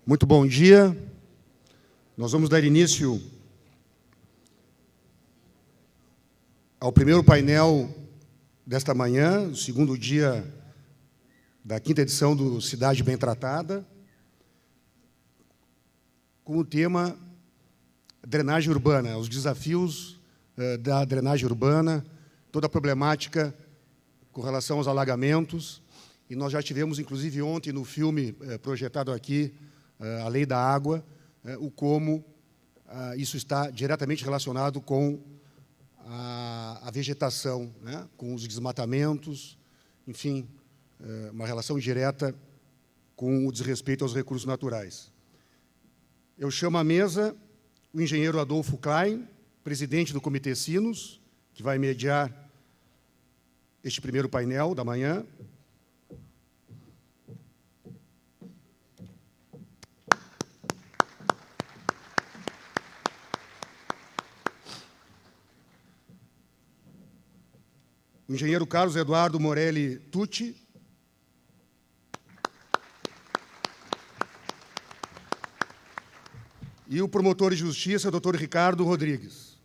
Muito bom dia. Nós vamos dar início ao primeiro painel desta manhã, o segundo dia da quinta edição do Cidade Bem Tratada, com o tema drenagem urbana, os desafios da drenagem urbana, toda a problemática com relação aos alagamentos. E nós já tivemos, inclusive, ontem, no filme projetado aqui, A Lei da Água, o como isso está diretamente relacionado com a vegetação, né? Com os desmatamentos, enfim, uma relação direta com o desrespeito aos recursos naturais. Eu chamo à mesa o engenheiro Adolfo Klein, presidente do Comitê Sinos, que vai mediar este primeiro painel da manhã. O engenheiro Carlos Eduardo Morelli Tucci. E o promotor de justiça, doutor Ricardo Rodrigues.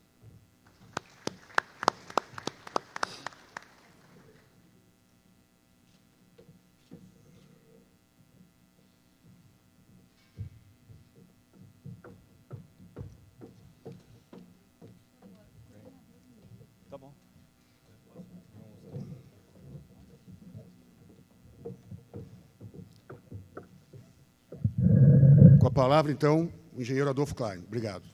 Tá bom. Com a palavra, então, o engenheiro Adolfo Klein. Obrigado.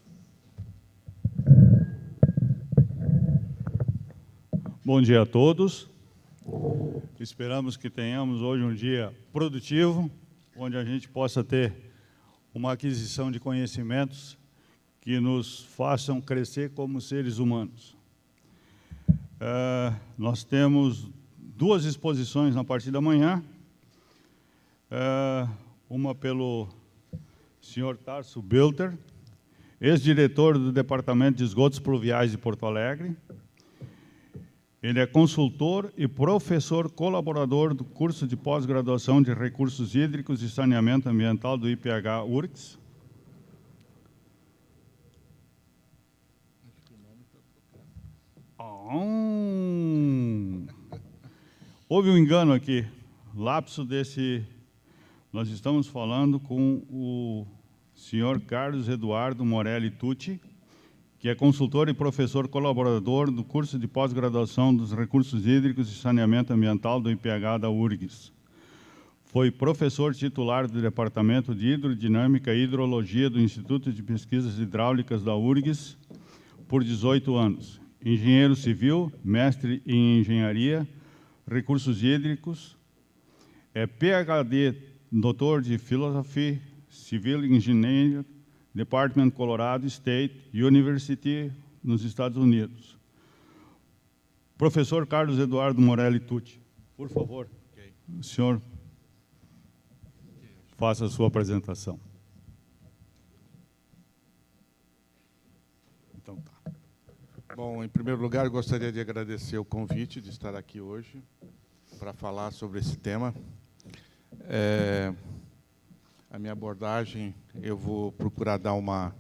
Bom dia a todos. Esperamos que tenhamos hoje um dia produtivo, onde a gente possa ter uma aquisição de conhecimentos que nos façam crescer como seres humanos. Nós temos duas exposições na parte da manhã, uma pelo senhor Tarso Belter, ex-diretor do Departamento de Esgotos Pluviais de Porto Alegre. Ele é consultor e professor colaborador do curso de pós-graduação de Recursos Hídricos e Saneamento Ambiental do IPH-URGS. Houve um engano aqui, lapso desse... Nós estamos falando com o senhor Carlos Eduardo Morelli Tucci, que é consultor e professor colaborador do curso de pós-graduação dos Recursos Hídricos e Saneamento Ambiental do IPH da URGS. Foi professor titular do Departamento de Hidrodinâmica e Hidrologia do Instituto de Pesquisas Hidráulicas da URGS por 18 anos. Engenheiro civil, mestre em engenharia, recursos hídricos, é PhD Doutor de Philosophy, Civil Engineer, Department Colorado State University, nos Estados Unidos. Professor Carlos Eduardo Morelli Tucci, por favor, o senhor faça a sua apresentação. Então tá. Bom, em primeiro lugar, eu gostaria de agradecer o convite de estar aqui hoje para falar sobre esse tema. A minha abordagem, eu vou procurar dar uma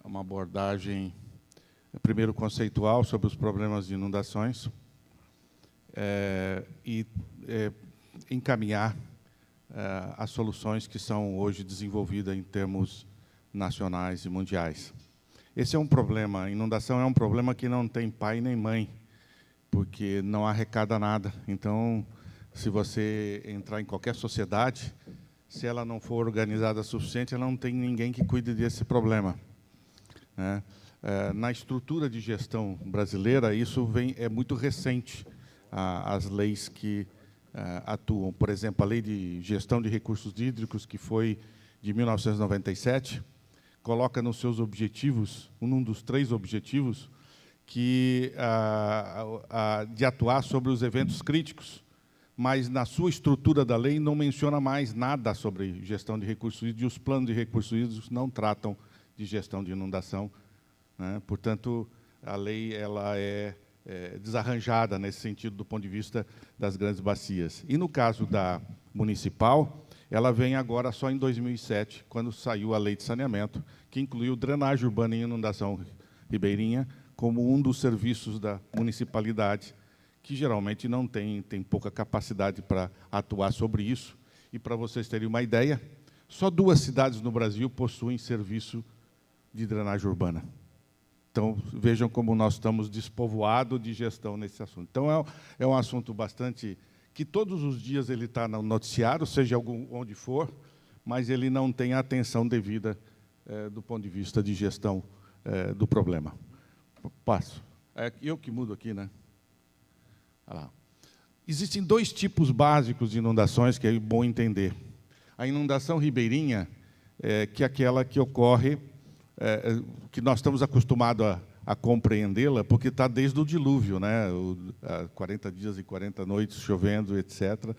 abordagem, primeiro conceitual, sobre os problemas de inundações e encaminhar as soluções que são hoje desenvolvidas em termos nacionais e mundiais. Esse é um problema, a inundação é um problema que não tem pai nem mãe, porque não arrecada nada. Então, se você entrar em qualquer sociedade, se ela não for organizada o suficiente, ela não tem ninguém que cuide desse problema, né? Na estrutura de gestão brasileira, isso é muito recente, as leis que atuam. Por exemplo, a Lei de Gestão de Recursos Hídricos, que foi de 1997, coloca nos seus objetivos, um dos 3 objetivos, que de atuar sobre os eventos críticos, mas na sua estrutura da lei não menciona mais nada sobre gestão de recursos hídricos, e os planos de recursos hídricos não tratam de gestão de inundação, né? Portanto, a lei ela é desarranjada nesse sentido do ponto de vista das grandes bacias. E no caso municipal, ela vem agora só em 2007, quando saiu a Lei de Saneamento, que incluiu drenagem urbana e inundação ribeirinha como um dos serviços da municipalidade, que geralmente não tem pouca capacidade para atuar sobre isso. E, para vocês terem uma ideia, só 2 cidades no Brasil possuem serviço de drenagem urbana. Então, vejam como nós estamos despovoados de gestão nesse assunto. Então, é um assunto bastante... que todos os dias ele está no noticiário, seja onde for, mas ele não tem a atenção devida do ponto de vista de gestão do problema. Passo. É eu que mudo aqui, né? Olha lá. Existem 2 tipos básicos de inundações que é bom entender. A inundação ribeirinha, que é aquela que ocorre, que nós estamos acostumados a compreendê-la, porque está desde o dilúvio, né? 40 dias e 40 noites chovendo, etc.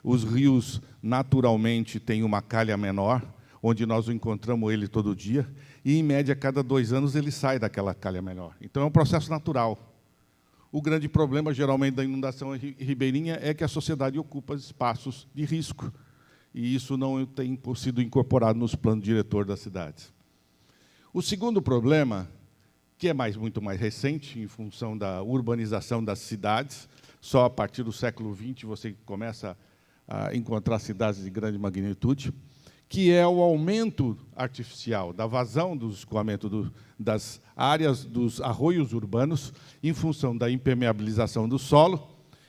Os rios, naturalmente, têm uma calha menor, onde nós encontramos ele todo dia, e, em média, a cada 2 anos, ele sai daquela calha menor. Então, é um processo natural. O grande problema, geralmente, da inundação ribeirinha é que a sociedade ocupa espaços de risco, e isso não tem sido incorporado nos planos diretores das cidades. O segundo problema, que é muito mais recente, em função da urbanização das cidades, só a partir do século XX você começa a encontrar cidades de grande magnitude, que é o aumento artificial da vazão do escoamento das áreas dos arroios urbanos, em função da impermeabilização do solo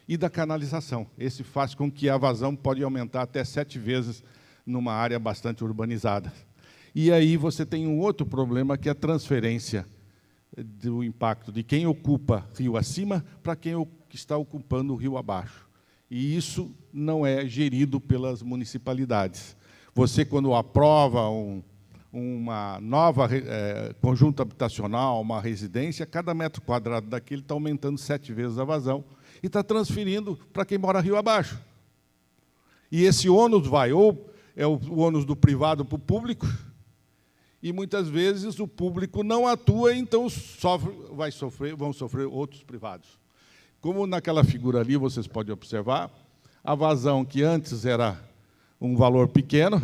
e da canalização. Esse faz com que a vazão pode aumentar até 7 vezes numa área bastante urbanizada. E aí você tem um outro problema, que é a transferência do impacto de quem ocupa rio acima para quem está ocupando o rio abaixo. E isso não é gerido pelas municipalidades. Você, quando aprova uma nova conjunto habitacional, uma residência, cada metro quadrado daquele está aumentando 7 vezes a vazão e está transferindo para quem mora rio abaixo. E esse ônus vai, ou é o ônus do privado para o público, e muitas vezes o público não atua, então vão sofrer outros privados. Como naquela figura ali, vocês podem observar, a vazão, que antes era um valor pequeno,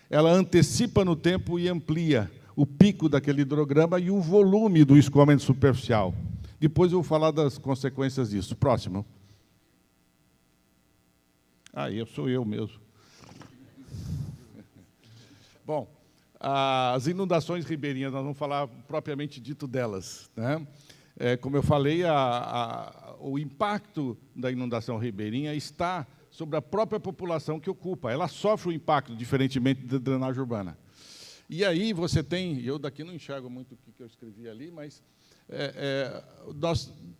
ela antecipa no tempo e amplia o pico daquele hidrograma e o volume do escoamento superficial. Depois eu vou falar das consequências disso. Próximo. Sou eu mesmo. Bom, as inundações ribeirinhas, nós vamos falar propriamente dito delas, né? Como eu falei, o impacto da inundação ribeirinha está sobre a própria população que ocupa. Ela sofre o impacto, diferentemente da drenagem urbana. E aí você tem, eu daqui não enxergo muito o que eu escrevi ali, mas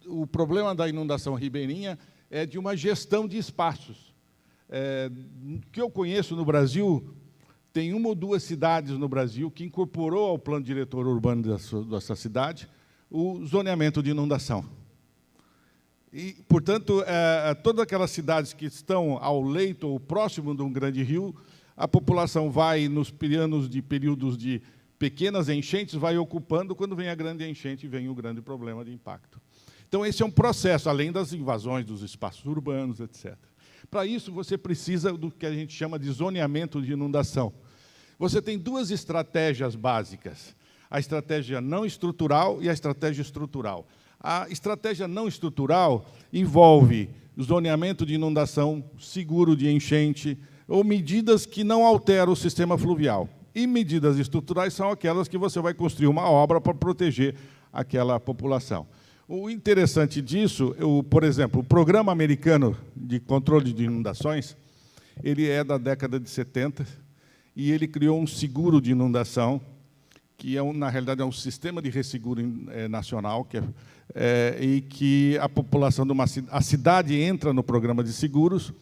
o problema da inundação ribeirinha é de uma gestão de espaços. Que eu conheço no Brasil, tem 1 ou 2 cidades no Brasil que incorporou ao plano diretor urbano dessa cidade o zoneamento de inundação. E, portanto, todas aquelas cidades que estão ao leito ou próximo de um grande rio, a população vai, nos períodos de pequenas enchentes, vai ocupando, quando vem a grande enchente, vem o grande problema de impacto. Então, esse é um processo, além das invasões dos espaços urbanos, etc. Para isso, você precisa do que a gente chama de zoneamento de inundação. Você tem 2 estratégias básicas, a estratégia não estrutural e a estratégia estrutural. A estratégia não estrutural envolve zoneamento de inundação, seguro de enchente, ou medidas que não alteram o sistema fluvial. E medidas estruturais são aquelas que você vai construir uma obra para proteger aquela população. O interessante disso, por exemplo, o Programa Americano de Controle de Inundações, ele é da década de 70, e ele criou um seguro de inundação, que, na realidade, é um sistema de resseguro nacional, e que a população a cidade entra no programa de seguros,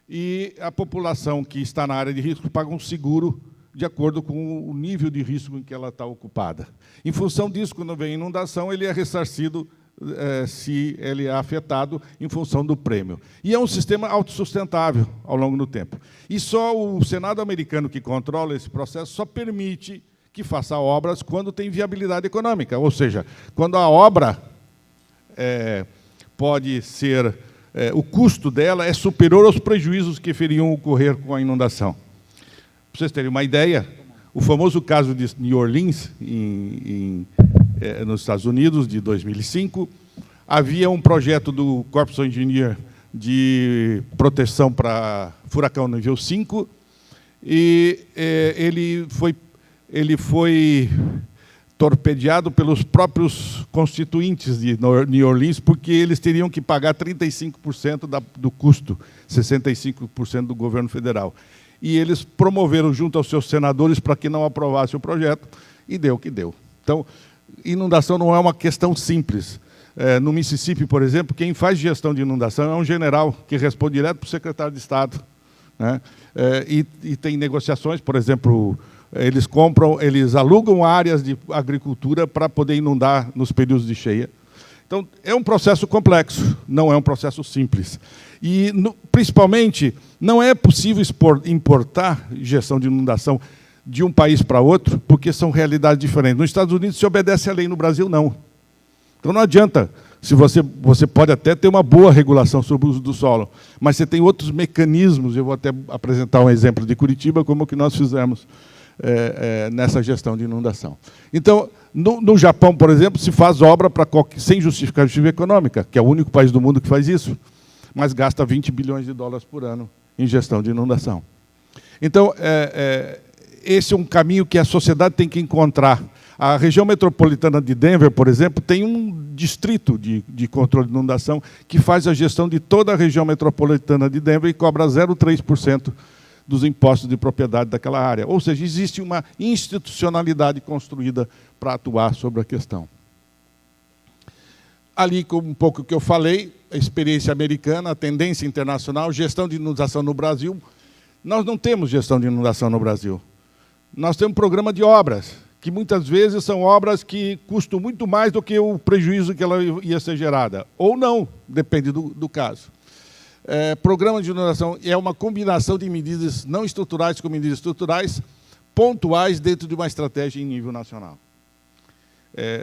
e a população que está na área de risco paga um seguro de acordo com o nível de risco em que ela está ocupada. Em função disso, quando vem inundação, ele é ressarcido se ele é afetado em função do prêmio. E é um sistema autossustentável ao longo do tempo. E só o Senado americano, que controla esse processo, só permite que faça obras quando tem viabilidade econômica, ou seja, quando a obra pode ser o custo dela é superior aos prejuízos que iriam ocorrer com a inundação. Para vocês terem uma ideia, o famoso caso de New Orleans, nos Estados Unidos, de 2005, havia um projeto do Corps of Engineers de proteção para furacão nível 5, e ele foi torpedeado pelos próprios constituintes de New Orleans, porque eles teriam que pagar 35% do custo, 65% do governo federal. E eles promoveram junto aos seus senadores para que não aprovasse o projeto, e deu o que deu. Então, inundação não é uma questão simples. No Mississippi, por exemplo, quem faz gestão de inundação é um general que responde direto para o secretário de Estado, né? E tem negociações, por exemplo, eles alugam áreas de agricultura para poder inundar nos períodos de cheia. Então, é um processo complexo, não é um processo simples. E, principalmente, não é possível importar gestão de inundação de um país para outro, porque são realidades diferentes. Nos Estados Unidos se obedece à lei, no Brasil não. Então não adianta, se você pode até ter uma boa regulação sobre o uso do solo, mas você tem outros mecanismos, eu vou até apresentar um exemplo de Curitiba, como que nós fizemos nessa gestão de inundação. Então, no Japão, por exemplo, se faz obra sem justificativa econômica, que é o único país do mundo que faz isso, mas gasta 20 bilhões de dólares por ano em gestão de inundação. Então, esse é um caminho que a sociedade tem que encontrar. A região metropolitana de Denver, por exemplo, tem um distrito de controle de inundação que faz a gestão de toda a região metropolitana de Denver e cobra 0,3% dos impostos de propriedade daquela área. Ou seja, existe uma institucionalidade construída para atuar sobre a questão. Ali, com um pouco que eu falei, a experiência americana, a tendência internacional, gestão de inundação no Brasil. Nós não temos gestão de inundação no Brasil. Nós temos um programa de obras, que muitas vezes são obras que custam muito mais do que o prejuízo que ela ia ser gerada. Ou não, depende do caso. Programa de inundação é uma combinação de medidas não estruturais com medidas estruturais pontuais dentro de uma estratégia em nível nacional.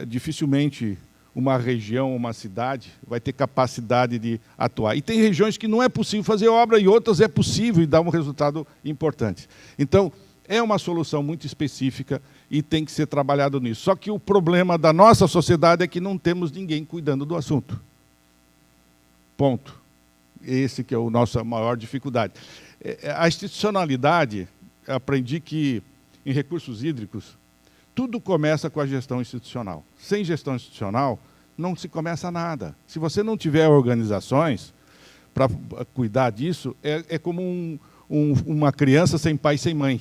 Dificilmente uma região, uma cidade, vai ter capacidade de atuar. E tem regiões que não é possível fazer obra e outras é possível e dá um resultado importante. Então, é uma solução muito específica e tem que ser trabalhado nisso. Só que o problema da nossa sociedade é que não temos ninguém cuidando do assunto. Ponto. Esse que é a nossa maior dificuldade. A institucionalidade, aprendi que, em recursos hídricos, tudo começa com a gestão institucional. Sem gestão institucional, não se começa nada. Se você não tiver organizações para cuidar disso, é como uma criança sem pai e sem mãe,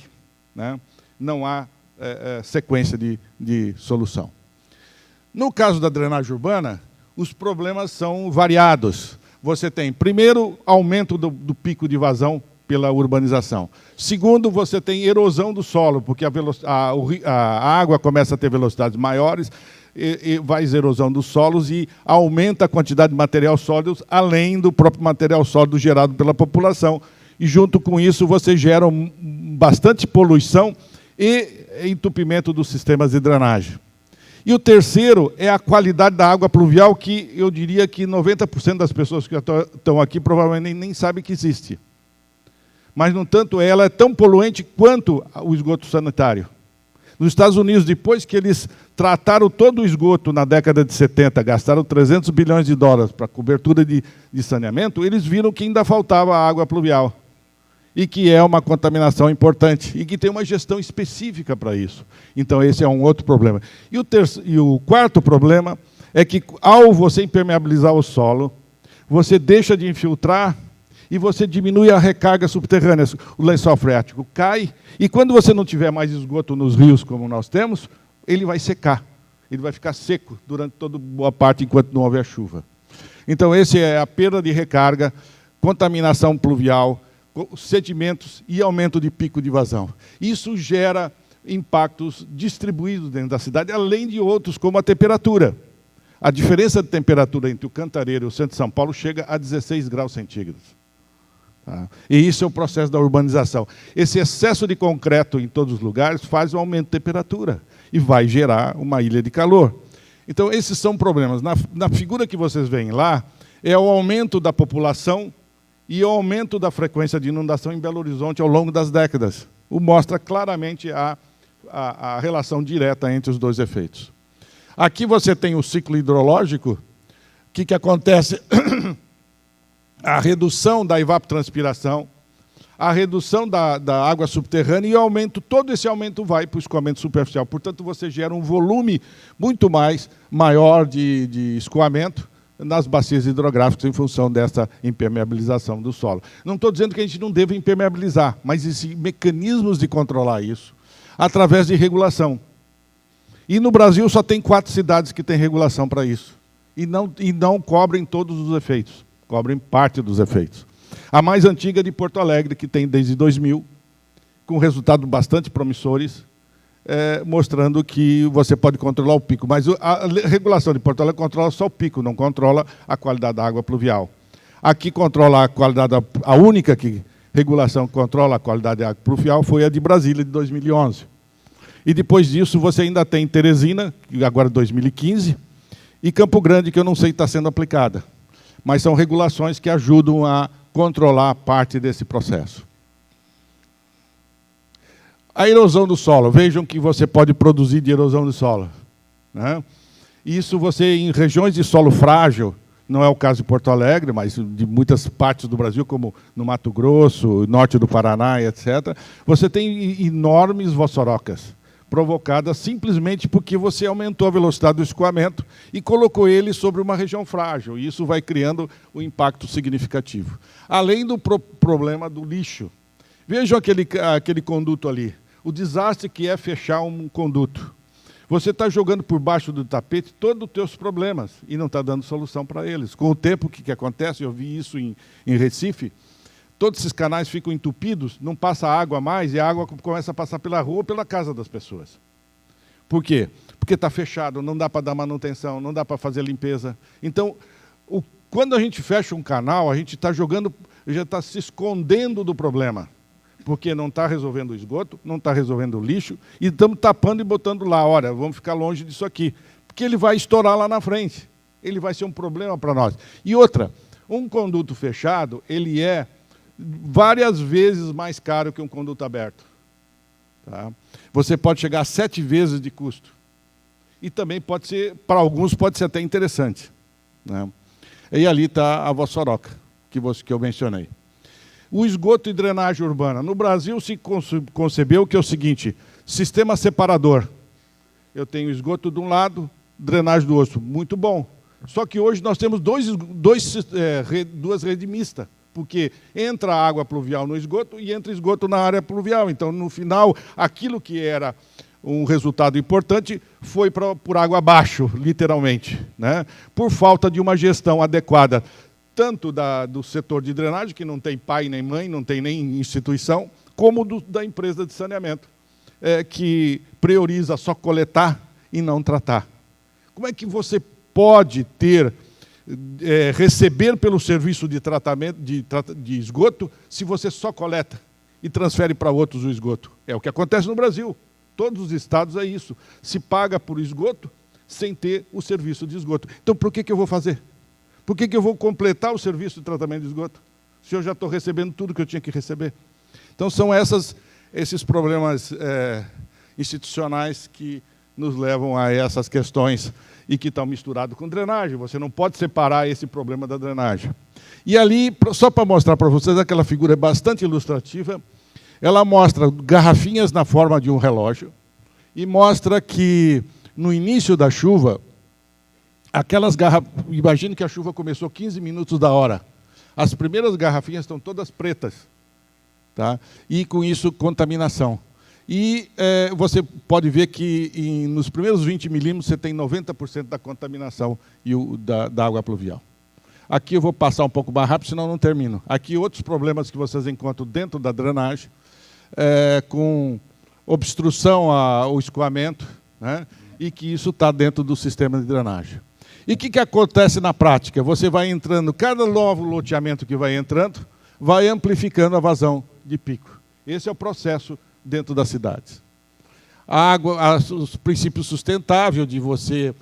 né? Não há sequência de solução. No caso da drenagem urbana, os problemas são variados. Você tem, primeiro, aumento do pico de vazão pela urbanização. Segundo, você tem erosão do solo, porque a água começa a ter velocidades maiores, e vai erosão dos solos e aumenta a quantidade de material sólido, além do próprio material sólido gerado pela população. E, junto com isso, você gera bastante poluição e entupimento dos sistemas de drenagem. E o terceiro é a qualidade da água pluvial, que eu diria que 90% das pessoas que estão aqui provavelmente nem sabem que existe. Mas, no entanto, ela é tão poluente quanto o esgoto sanitário. Nos Estados Unidos, depois que eles trataram todo o esgoto na década de 70, gastaram 300 bilhões de dólares para cobertura de saneamento, eles viram que ainda faltava água pluvial. E que é uma contaminação importante, e que tem uma gestão específica para isso. Então, esse é um outro problema. E o quarto problema é que, ao você impermeabilizar o solo, você deixa de infiltrar e você diminui a recarga subterrânea. O lençol freático cai, e quando você não tiver mais esgoto nos rios, como nós temos, ele vai secar. Ele vai ficar seco durante toda boa parte, enquanto não houver chuva. Então, esse é a perda de recarga, contaminação pluvial, sedimentos e aumento de pico de vazão. Isso gera impactos distribuídos dentro da cidade, além de outros, como a temperatura. A diferença de temperatura entre o Cantareiro e o centro de São Paulo chega a 16 graus centígrados. Tá? E isso é o processo da urbanização. Esse excesso de concreto em todos os lugares faz um aumento de temperatura e vai gerar uma ilha de calor. Então, esses são problemas. Na figura que vocês veem lá, é o aumento da população e o aumento da frequência de inundação em Belo Horizonte ao longo das décadas. O mostra claramente a relação direta entre os dois efeitos. Aqui você tem o ciclo hidrológico. O que acontece? A redução da evapotranspiração, a redução da água subterrânea e o aumento, todo esse aumento vai para o escoamento superficial. Portanto, você gera um volume muito maior de escoamento nas bacias hidrográficas em função dessa impermeabilização do solo. Não estou dizendo que a gente não deva impermeabilizar, mas existem mecanismos de controlar isso através de regulação. E no Brasil só tem 4 cidades que têm regulação para isso. E não cobrem todos os efeitos, cobrem parte dos efeitos. A mais antiga é de Porto Alegre, que tem desde 2000, com resultados bastante promissores, mostrando que você pode controlar o pico. Mas a regulação de Porto Alegre controla só o pico, não controla a qualidade da água pluvial. Aqui controla a qualidade, a única regulação que controla a qualidade da água pluvial foi a de Brasília, de 2011. E depois disso você ainda tem Teresina, agora 2015, e Campo Grande, que eu não sei se está sendo aplicada. Mas são regulações que ajudam a controlar parte desse processo. A erosão do solo. Vejam que você pode produzir de erosão do solo, né? Isso você, em regiões de solo frágil, não é o caso de Porto Alegre, mas de muitas partes do Brasil, como no Mato Grosso, norte do Paraná, etc., você tem enormes vossorocas, provocadas simplesmente porque você aumentou a velocidade do escoamento e colocou ele sobre uma região frágil. E isso vai criando um impacto significativo. Além do problema do lixo. Vejam aquele conduto ali. O desastre que é fechar um conduto. Você está jogando por baixo do tapete todos os teus problemas e não está dando solução para eles. Com o tempo, o que acontece? Eu vi isso em Recife. Todos esses canais ficam entupidos, não passa água mais, e a água começa a passar pela rua ou pela casa das pessoas. Por quê? Porque está fechado, não dá para dar manutenção, não dá para fazer limpeza. Então, quando a gente fecha um canal, a gente está jogando, já está se escondendo do problema. Porque não está resolvendo o esgoto, não está resolvendo o lixo, e estamos tapando e botando lá, olha, vamos ficar longe disso aqui. Porque ele vai estourar lá na frente. Ele vai ser um problema para nós. E outra, um conduto fechado, ele é várias vezes mais caro que um conduto aberto. Tá? Você pode chegar a 7 vezes de custo. E também pode ser, para alguns, pode ser até interessante, né? E ali está a vossoroca, que eu mencionei. O esgoto e drenagem urbana. No Brasil se concebeu que é o seguinte, sistema separador. Eu tenho esgoto de um lado, drenagem do outro. Muito bom. Só que hoje nós temos duas redes mistas, porque entra água pluvial no esgoto e entra esgoto na área pluvial. Então, no final, aquilo que era um resultado importante foi por água abaixo, literalmente, né? Por falta de uma gestão adequada, tanto do setor de drenagem, que não tem pai nem mãe, não tem nem instituição, como da empresa de saneamento, que prioriza só coletar e não tratar. Como é que você pode receber pelo serviço de tratamento de esgoto se você só coleta e transfere para outros o esgoto? É o que acontece no Brasil. Todos os estados é isso. Se paga por esgoto sem ter o serviço de esgoto. Então, por que eu vou fazer? Por que eu vou completar o serviço de tratamento de esgoto, se eu já estou recebendo tudo que eu tinha que receber? Então, são esses problemas institucionais que nos levam a essas questões e que estão misturados com drenagem. Você não pode separar esse problema da drenagem. E ali, só para mostrar para vocês, aquela figura é bastante ilustrativa. Ela mostra garrafinhas na forma de um relógio e mostra que, no início da chuva, aquelas garrafas, imagine que a chuva começou 15 minutos da hora. As primeiras garrafinhas estão todas pretas, tá? E com isso contaminação. E você pode ver que nos primeiros 20 milímetros você tem 90% da contaminação da água pluvial. Aqui eu vou passar um pouco mais rápido, senão não termino. Aqui outros problemas que vocês encontram dentro da drenagem, com obstrução ao escoamento, né? E que isso está dentro do sistema de drenagem. E o que acontece na prática? Você vai entrando, cada novo loteamento que vai entrando, vai amplificando a vazão de pico. Esse é o processo dentro das cidades. A água, os princípios sustentáveis de você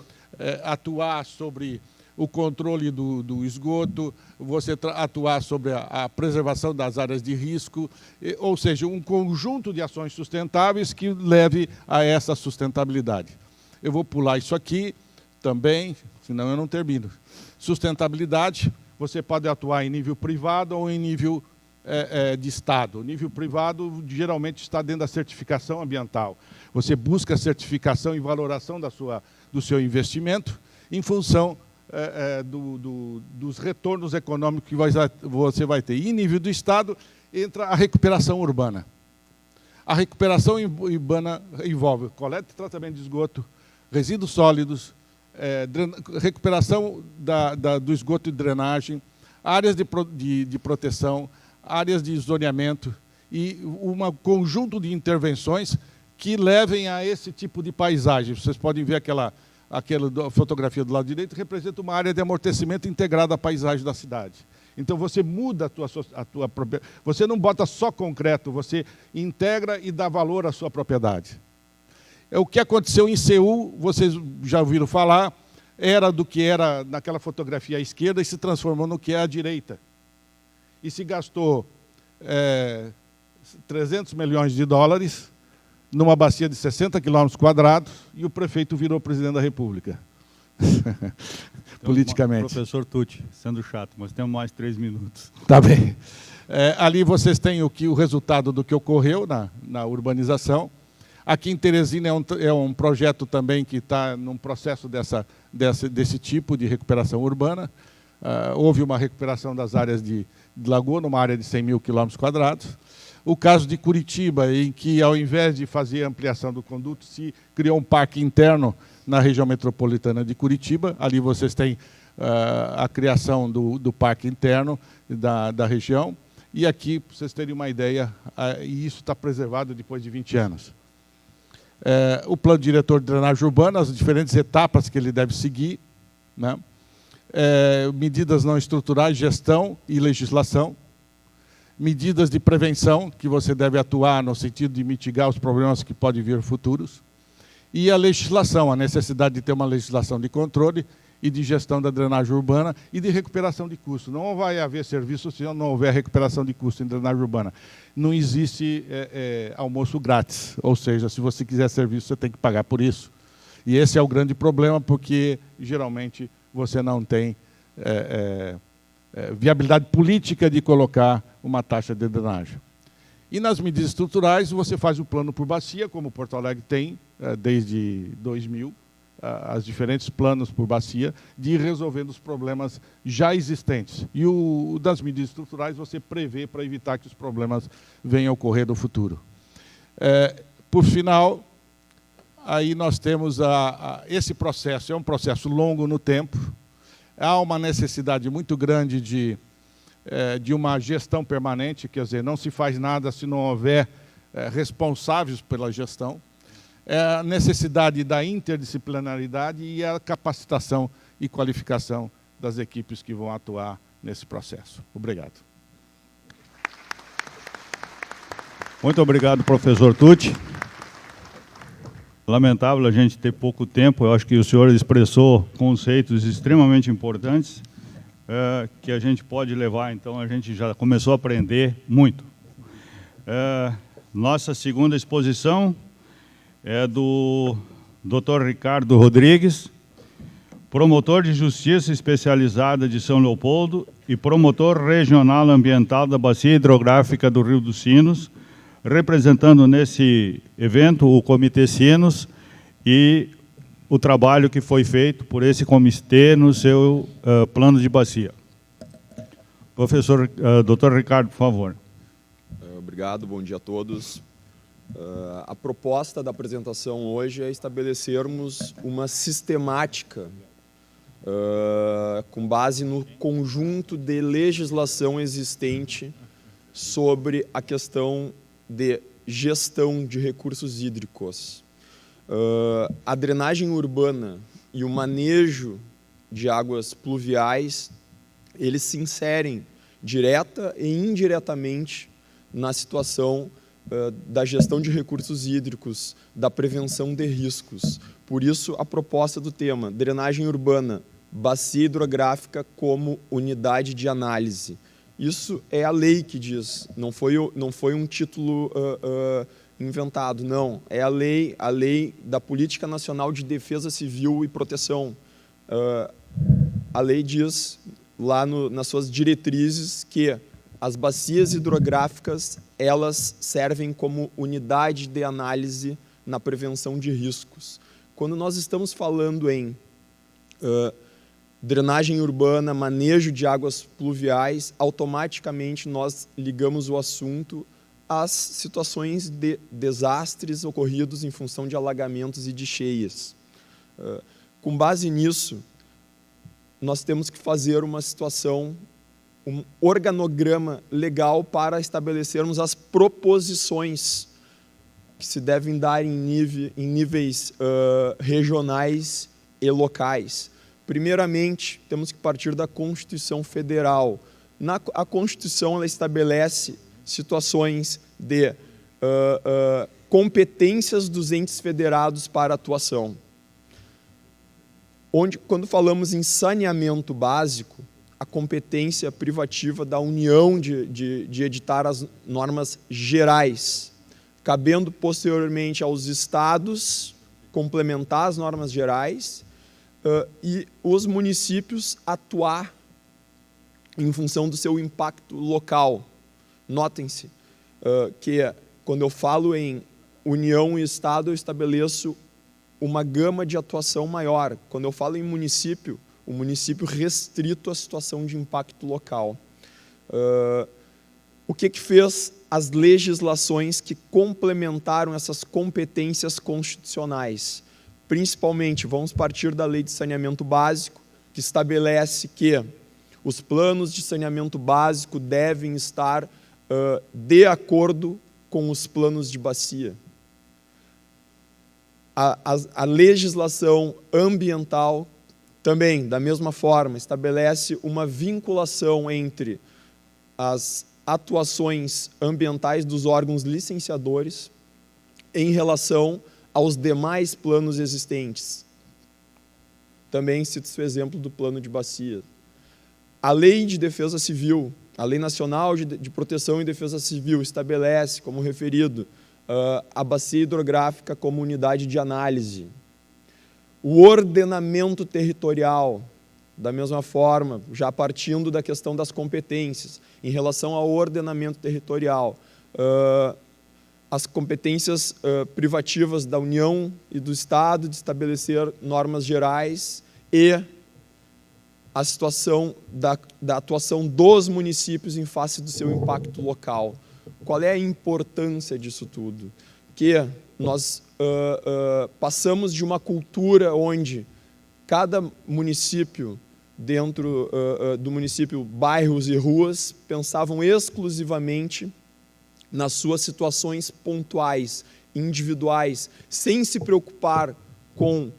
atuar sobre o controle do esgoto, você atuar sobre a preservação das áreas de risco, ou seja, um conjunto de ações sustentáveis que leve a essa sustentabilidade. Eu vou pular isso aqui também, senão eu não termino. Sustentabilidade, você pode atuar em nível privado ou em nível de Estado. O nível privado geralmente está dentro da certificação ambiental. Você busca a certificação e valoração do seu investimento em função dos retornos econômicos que você vai ter. E em nível do Estado, entra a recuperação urbana. A recuperação urbana envolve coleta e tratamento de esgoto, resíduos sólidos, recuperação do esgoto e drenagem, áreas de proteção, áreas de zoneamento e um conjunto de intervenções que levem a esse tipo de paisagem. Vocês podem ver aquela fotografia do lado direito, representa uma área de amortecimento integrada à paisagem da cidade. Então, você muda a tua propriedade. Você não bota só concreto, você integra e dá valor à sua propriedade. O que aconteceu em Seul, vocês já ouviram falar, era do que era naquela fotografia à esquerda e se transformou no que é à direita. E se gastou 300 milhões de dólares numa bacia de 60 km² e o prefeito virou presidente da República. Então, politicamente. Professor Tucci, sendo chato, mas temos mais 3 minutos. Tá bem. Ali vocês têm o resultado do que ocorreu na urbanização. Aqui em Teresina é um projeto também que está num processo desse tipo de recuperação urbana. Houve uma recuperação das áreas de lagoa, numa área de 100 mil km². O caso de Curitiba, em que, ao invés de fazer a ampliação do conduto, se criou um parque interno na região metropolitana de Curitiba. Ali vocês têm a criação do parque interno da região. E aqui, para vocês terem uma ideia, e isso está preservado depois de 20 anos. O plano diretor de drenagem urbana, as diferentes etapas que ele deve seguir, né? Medidas não estruturais, gestão e legislação, medidas de prevenção, que você deve atuar no sentido de mitigar os problemas que podem vir futuros, e a legislação, a necessidade de ter uma legislação de controle e de gestão da drenagem urbana e de recuperação de custo. Não vai haver serviço se não houver recuperação de custo em drenagem urbana. Não existe almoço grátis, ou seja, se você quiser serviço, você tem que pagar por isso. E esse é o grande problema, porque, geralmente, você não tem viabilidade política de colocar uma taxa de drenagem. E nas medidas estruturais, você faz o plano por bacia, como Porto Alegre tem desde 2000, os diferentes planos por bacia, de ir resolvendo os problemas já existentes. E o das medidas estruturais você prevê para evitar que os problemas venham a ocorrer no futuro. Por final, aí nós temos esse processo, é um processo longo no tempo, há uma necessidade muito grande de uma gestão permanente, quer dizer, não se faz nada se não houver responsáveis pela gestão, a necessidade da interdisciplinaridade e a capacitação e qualificação das equipes que vão atuar nesse processo. Obrigado. Muito obrigado, professor Tucci. Lamentável a gente ter pouco tempo, eu acho que o senhor expressou conceitos extremamente importantes que a gente pode levar, então a gente já começou a aprender muito. Nossa segunda exposição é do Dr. Ricardo Rodrigues, promotor de Justiça Especializada de São Leopoldo e promotor regional ambiental da Bacia Hidrográfica do Rio dos Sinos, representando nesse evento o Comitê Sinos e o trabalho que foi feito por esse comitê no seu plano de bacia. Professor, Dr. Ricardo, por favor. Obrigado, bom dia a todos. A proposta da apresentação hoje é estabelecermos uma sistemática com base no conjunto de legislação existente sobre a questão de gestão de recursos hídricos. A drenagem urbana e o manejo de águas pluviais, eles se inserem direta e indiretamente na situação da gestão de recursos hídricos, da prevenção de riscos. Por isso, a proposta do tema, drenagem urbana, bacia hidrográfica como unidade de análise. Isso é a lei que diz, não foi um título inventado, não. É a lei da Política Nacional de Defesa Civil e Proteção. A lei diz lá nas suas diretrizes que as bacias hidrográficas elas servem como unidade de análise na prevenção de riscos. Quando nós estamos falando em drenagem urbana, manejo de águas pluviais, automaticamente nós ligamos o assunto às situações de desastres ocorridos em função de alagamentos e de cheias. Com base nisso, nós temos que fazer uma situação, um organograma legal para estabelecermos as proposições que se devem dar em níveis regionais e locais. Primeiramente, temos que partir da Constituição Federal. A Constituição ela estabelece situações de competências dos entes federados para atuação. Quando falamos em saneamento básico, a competência privativa da União de editar as normas gerais, cabendo posteriormente aos estados complementar as normas gerais e os municípios atuar em função do seu impacto local. Notem-se que quando eu falo em União e Estado, eu estabeleço uma gama de atuação maior. Quando eu falo em município, o município restrito à situação de impacto local. O que fez as legislações que complementaram essas competências constitucionais? Principalmente, vamos partir da Lei de Saneamento Básico, que estabelece que os planos de saneamento básico devem estar de acordo com os planos de bacia. A legislação ambiental também, da mesma forma, estabelece uma vinculação entre as atuações ambientais dos órgãos licenciadores em relação aos demais planos existentes. Também cito o exemplo do plano de bacia. A Lei de Defesa Civil, a Lei Nacional de Proteção e Defesa Civil estabelece, como referido, a bacia hidrográfica como unidade de análise. O ordenamento territorial, da mesma forma, já partindo da questão das competências, em relação ao ordenamento territorial, as competências privativas da União e do Estado de estabelecer normas gerais e a situação da atuação dos municípios em face do seu impacto local. Qual é a importância disso tudo? Que nós passamos de uma cultura onde cada município, dentro do município, bairros e ruas, pensavam exclusivamente nas suas situações pontuais, individuais, sem se preocupar com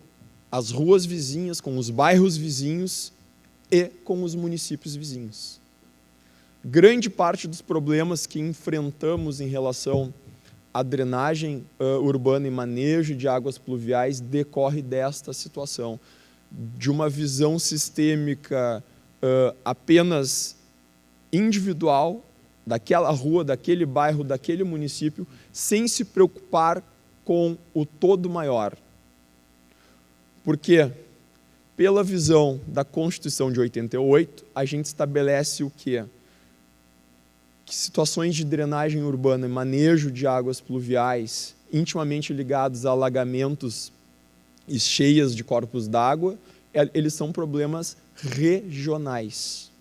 as ruas vizinhas, com os bairros vizinhos e com os municípios vizinhos. Grande parte dos problemas que enfrentamos em relação à drenagem urbana e manejo de águas pluviais decorre desta situação, de uma visão sistêmica apenas individual, daquela rua, daquele bairro, daquele município, sem se preocupar com o todo maior. Porque, pela visão da Constituição de 88, a gente estabelece o quê? Que situações de drenagem urbana e manejo de águas pluviais, intimamente ligados a alagamentos e cheias de corpos d'água, eles são problemas regionais.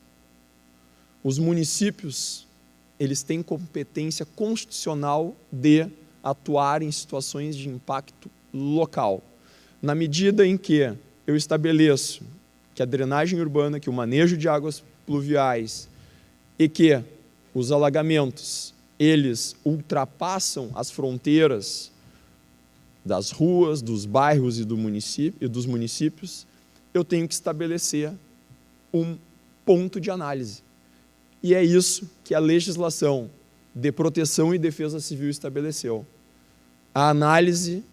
Os municípios, eles têm competência constitucional de atuar em situações de impacto local. Na medida em que eu estabeleço que a drenagem urbana, que o manejo de águas pluviais e que os alagamentos, eles ultrapassam as fronteiras das ruas, dos bairros e dos municípios, eu tenho que estabelecer um ponto de análise. E é isso que a legislação de proteção e defesa civil estabeleceu. A análise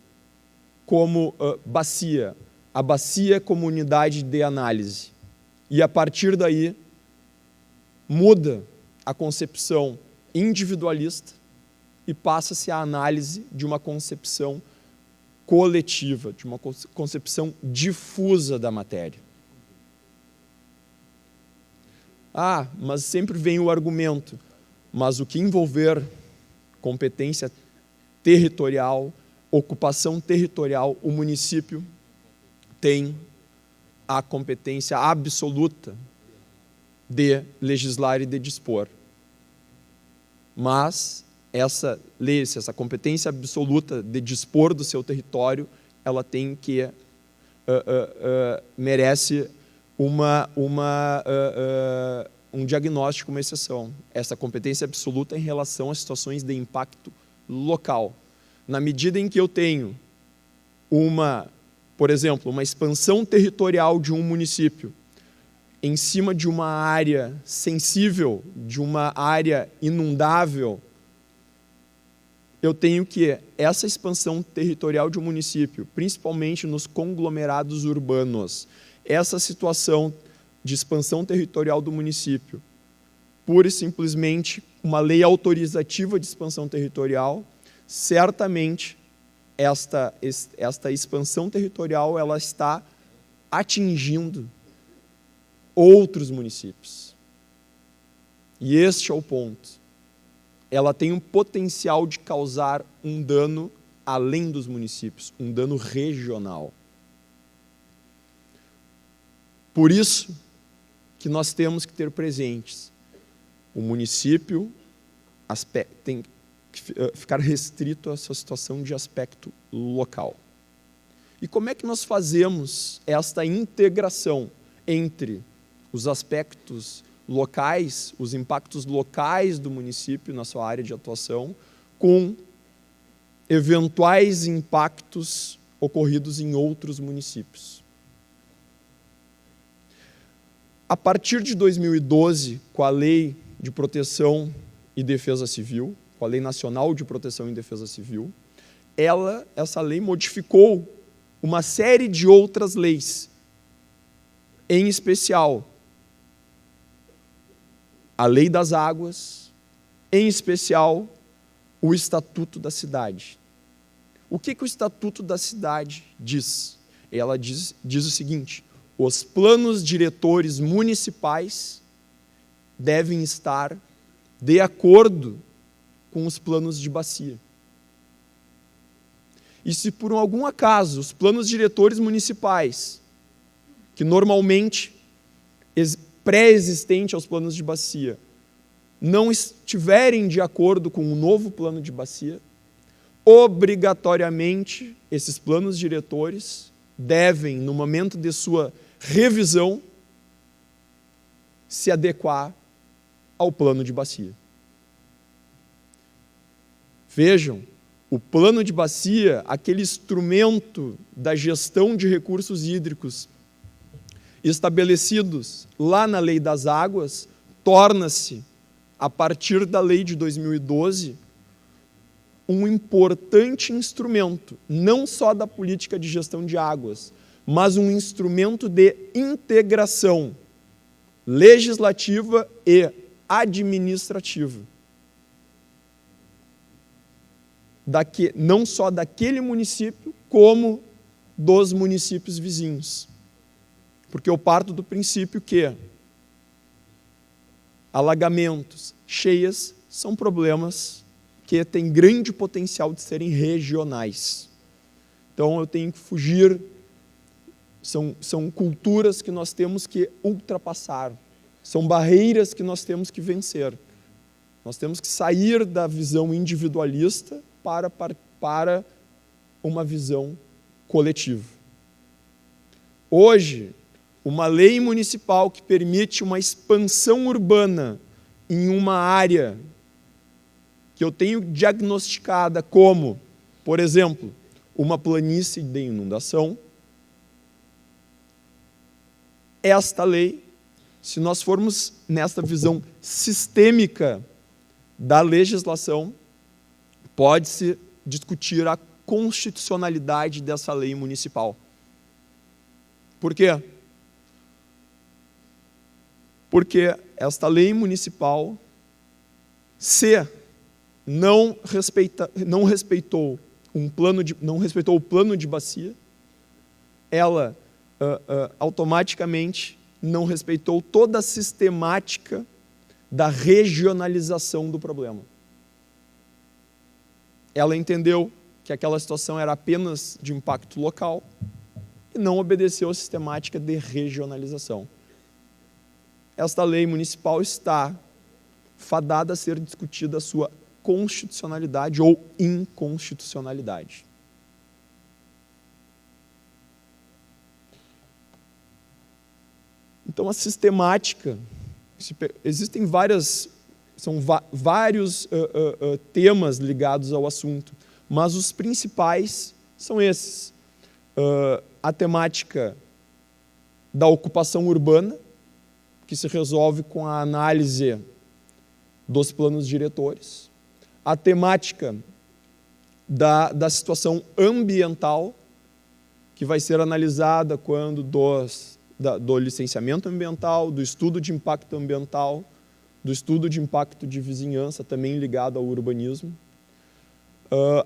como bacia, a bacia como unidade de análise. E, a partir daí, muda a concepção individualista e passa-se a análise de uma concepção coletiva, de uma concepção difusa da matéria. Ah, mas sempre vem o argumento, mas o que envolver competência territorial, ocupação territorial, o município tem a competência absoluta de legislar e de dispor. Mas essa lei, essa competência absoluta de dispor do seu território, ela tem que merece um diagnóstico, uma exceção. Essa competência absoluta em relação a situações de impacto local. Na medida em que eu tenho por exemplo, uma expansão territorial de um município em cima de uma área sensível, de uma área inundável, eu tenho que essa expansão territorial de um município, principalmente nos conglomerados urbanos, essa situação de expansão territorial do município, pura e simplesmente uma lei autorizativa de expansão territorial, certamente esta expansão territorial ela está atingindo outros municípios. E este é o ponto. Ela tem um potencial de causar um dano além dos municípios, um dano regional. Por isso que nós temos que ter presentes. O município tem que ficar restrito a essa situação de aspecto local. E como é que nós fazemos esta integração entre os aspectos locais, os impactos locais do município na sua área de atuação, com eventuais impactos ocorridos em outros municípios? A partir de 2012, com a Lei de Proteção e Defesa Civil, com a Lei Nacional de Proteção e Defesa Civil, essa lei modificou uma série de outras leis, em especial a Lei das Águas, em especial o Estatuto da Cidade. O que o Estatuto da Cidade diz? Ela diz o seguinte: os planos diretores municipais devem estar de acordo com os planos de bacia. E se por algum acaso os planos diretores municipais, que normalmente pré-existente aos planos de bacia, não estiverem de acordo com o novo plano de bacia, obrigatoriamente esses planos diretores devem, no momento de sua revisão, se adequar ao plano de bacia. Vejam, o plano de bacia, aquele instrumento da gestão de recursos hídricos estabelecidos lá na Lei das Águas, torna-se, a partir da lei de 2012, um importante instrumento, não só da política de gestão de águas, mas um instrumento de integração legislativa e administrativa. Não só daquele município, como dos municípios vizinhos. Porque eu parto do princípio que alagamentos, cheias, são problemas que têm grande potencial de serem regionais. Então eu tenho que fugir, são culturas que nós temos que ultrapassar, são barreiras que nós temos que vencer. Nós temos que sair da visão individualista para uma visão coletiva. Hoje, uma lei municipal que permite uma expansão urbana em uma área que eu tenho diagnosticada como, por exemplo, uma planície de inundação, esta lei, se nós formos nesta visão sistêmica da legislação, pode-se discutir a constitucionalidade dessa lei municipal. Por quê? Porque esta lei municipal, se não respeitou o plano de bacia, ela automaticamente não respeitou toda a sistemática da regionalização do problema. Ela entendeu que aquela situação era apenas de impacto local e não obedeceu à sistemática de regionalização. Esta lei municipal está fadada a ser discutida a sua constitucionalidade ou inconstitucionalidade. Então, a sistemática, existem vários temas ligados ao assunto, mas os principais são esses. A temática da ocupação urbana, que se resolve com a análise dos planos diretores. A temática da situação ambiental, que vai ser analisada quando do licenciamento ambiental, do estudo de impacto ambiental, do estudo de impacto de vizinhança, também ligado ao urbanismo.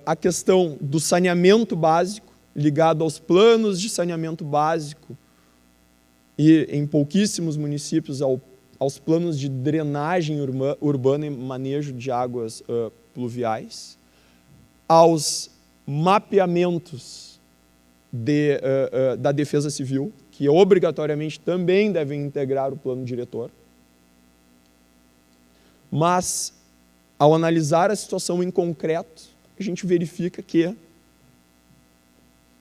A questão do saneamento básico, ligado aos planos de saneamento básico, e em pouquíssimos municípios aos planos de drenagem urbana e manejo de águas pluviais, aos mapeamentos da Defesa Civil, que obrigatoriamente também devem integrar o plano diretor. Mas, ao analisar a situação em concreto, a gente verifica que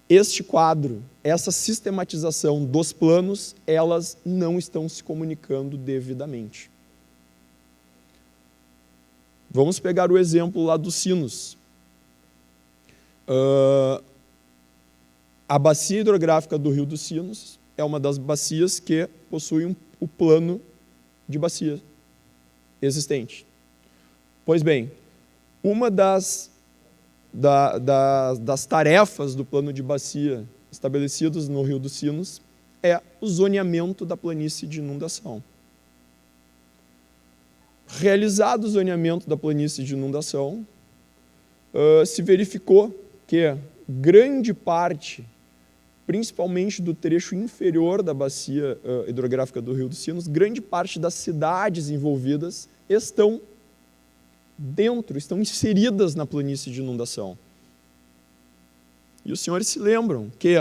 este quadro, essa sistematização dos planos, elas não estão se comunicando devidamente. Vamos pegar o exemplo lá dos Sinos. A bacia hidrográfica do Rio dos Sinos é uma das bacias que possui o plano de bacia existente. Pois bem, uma das tarefas do plano de bacia estabelecidos no Rio dos Sinos é o zoneamento da planície de inundação. Realizado o zoneamento da planície de inundação, se verificou que grande parte, principalmente do trecho inferior da bacia hidrográfica do Rio dos Sinos, grande parte das cidades envolvidas estão inseridas na planície de inundação. E os senhores se lembram que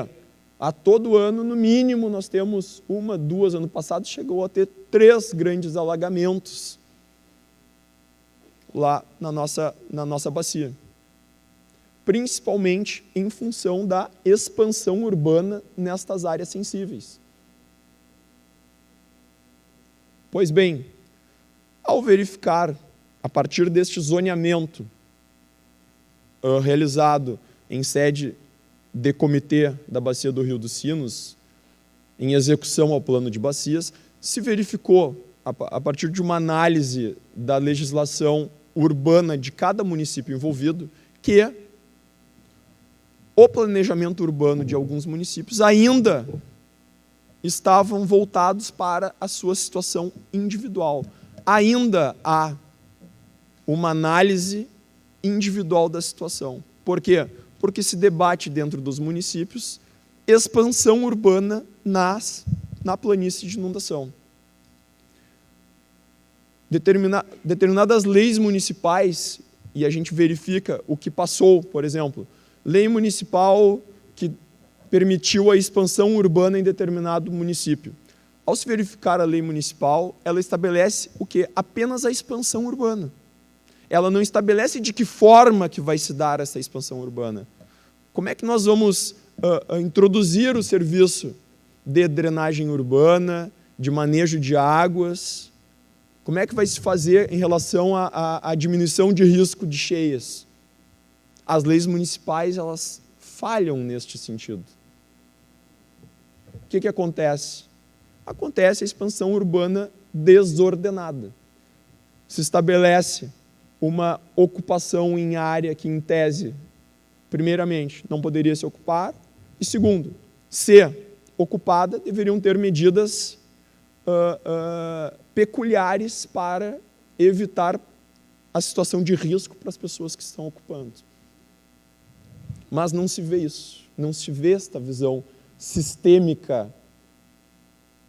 a todo ano, no mínimo, nós temos 1, 2, ano passado chegou a ter 3 grandes alagamentos lá na nossa bacia. Principalmente em função da expansão urbana nestas áreas sensíveis. Pois bem, ao verificar, a partir deste zoneamento realizado em sede de comitê da Bacia do Rio dos Sinos, em execução ao plano de bacias, se verificou, a partir de uma análise da legislação urbana de cada município envolvido, que o planejamento urbano de alguns municípios ainda estavam voltados para a sua situação individual. Ainda há uma análise individual da situação. Por quê? Porque se debate dentro dos municípios expansão urbana na planície de inundação. Determinadas leis municipais, e a gente verifica o que passou, por exemplo, lei municipal que permitiu a expansão urbana em determinado município. Ao se verificar a lei municipal, ela estabelece o quê? Apenas a expansão urbana. Ela não estabelece de que forma que vai se dar essa expansão urbana. Como é que nós vamos introduzir o serviço de drenagem urbana, de manejo de águas? Como é que vai se fazer em relação à diminuição de risco de cheias? As leis municipais, elas falham neste sentido. O que acontece? Acontece a expansão urbana desordenada. Se estabelece uma ocupação em área que, em tese, primeiramente, não poderia se ocupar, e segundo, se ocupada, deveriam ter medidas peculiares para evitar a situação de risco para as pessoas que estão ocupando. Mas não se vê isso, não se vê esta visão sistêmica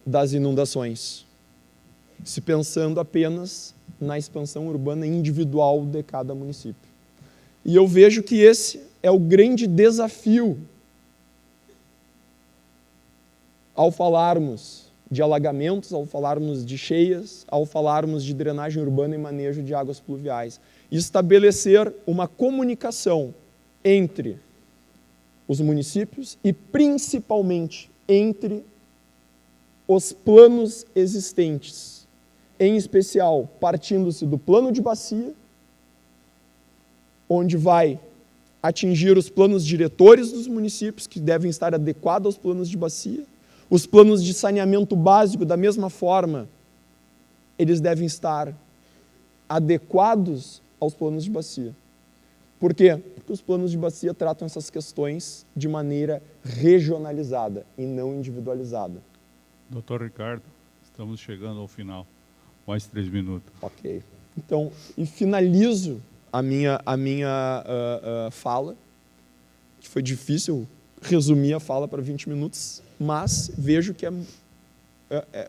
das inundações, se pensando apenas na expansão urbana individual de cada município. E eu vejo que esse é o grande desafio ao falarmos de alagamentos, ao falarmos de cheias, ao falarmos de drenagem urbana e manejo de águas pluviais. Estabelecer uma comunicação entre os municípios e, principalmente, entre os planos existentes, em especial partindo-se do plano de bacia, onde vai atingir os planos diretores dos municípios, que devem estar adequados aos planos de bacia, os planos de saneamento básico, da mesma forma, eles devem estar adequados aos planos de bacia. Por quê? Porque os planos de bacia tratam essas questões de maneira regionalizada e não individualizada. Doutor Ricardo, estamos chegando ao final. Mais 3 minutos. Ok. Então, e finalizo a minha fala, que foi difícil resumir a fala para 20 minutos, mas vejo que é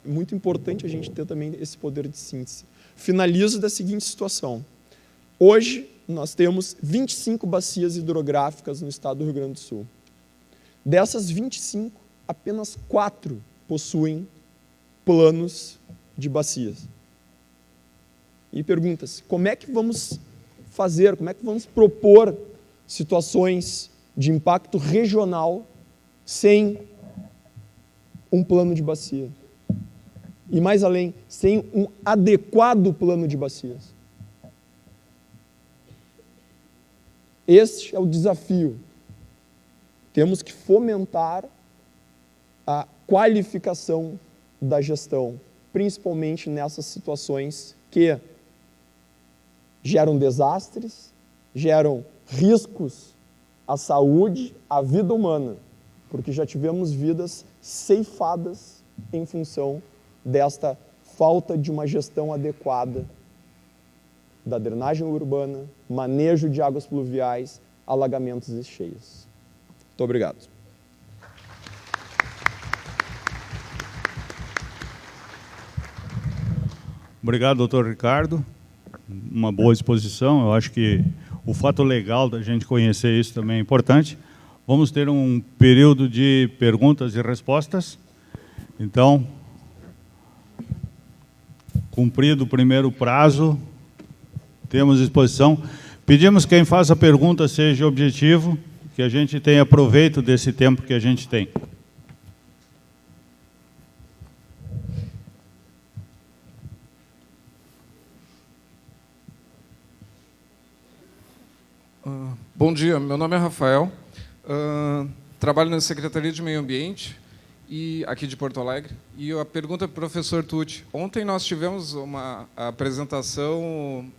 muito importante a gente ter também esse poder de síntese. Finalizo da seguinte situação. Hoje, nós temos 25 bacias hidrográficas no estado do Rio Grande do Sul. Dessas 25, apenas 4 possuem planos de bacias. E pergunta-se, como é que vamos fazer, como é que vamos propor situações de impacto regional sem um plano de bacia? E mais além, sem um adequado plano de bacias. Este é o desafio. Temos que fomentar a qualificação da gestão, principalmente nessas situações que geram desastres, geram riscos à saúde, à vida humana, porque já tivemos vidas ceifadas em função desta falta de uma gestão adequada da drenagem urbana, manejo de águas pluviais, alagamentos e cheias. Muito obrigado. Obrigado, doutor Ricardo. Uma boa exposição. Eu acho que o fato legal da gente conhecer isso também é importante. Vamos ter um período de perguntas e respostas. Então, cumprido o primeiro prazo, temos exposição. Pedimos que quem faça a pergunta seja objetivo, que a gente tenha proveito desse tempo que a gente tem. Bom dia, meu nome é Rafael, trabalho na Secretaria de Meio Ambiente, e aqui de Porto Alegre, e a pergunta para o professor Tucci. Ontem nós tivemos uma apresentação,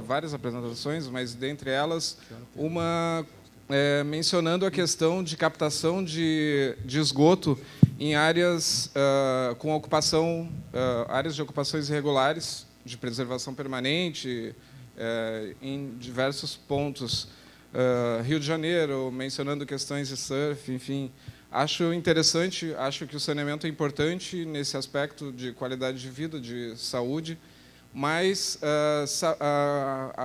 várias apresentações, mas dentre elas, uma mencionando a questão de captação de esgoto em áreas com ocupação, áreas de ocupações irregulares, de preservação permanente, em diversos pontos. Rio de Janeiro, mencionando questões de surf, enfim. Acho interessante, acho que o saneamento é importante nesse aspecto de qualidade de vida, de saúde, mas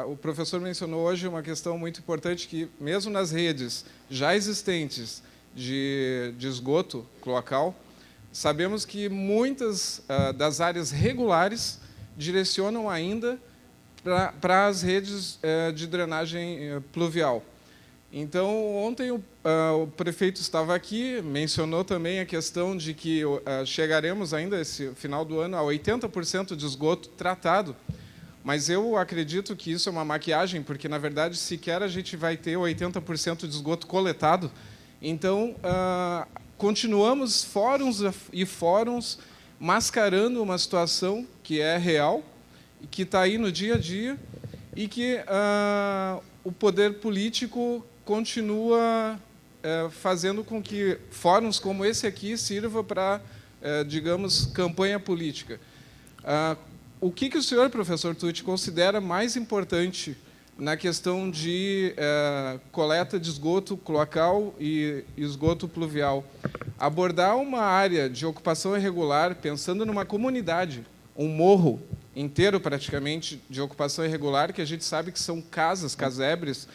o professor mencionou hoje uma questão muito importante, que mesmo nas redes já existentes de esgoto cloacal, sabemos que muitas das áreas regulares direcionam ainda para as redes de drenagem pluvial. Então, ontem o prefeito estava aqui, mencionou também a questão de que chegaremos ainda, esse final do ano, a 80% de esgoto tratado, mas eu acredito que isso é uma maquiagem, porque, na verdade, sequer a gente vai ter 80% de esgoto coletado. Então, continuamos fóruns e fóruns mascarando uma situação que é real, que está aí no dia a dia, e que o poder político continua fazendo com que fóruns como esse aqui sirva para digamos, campanha política. O que o senhor, professor Tucci, considera mais importante na questão de coleta de esgoto cloacal e esgoto pluvial? Abordar uma área de ocupação irregular, pensando numa comunidade, um morro inteiro, praticamente, de ocupação irregular, que a gente sabe que são casebres,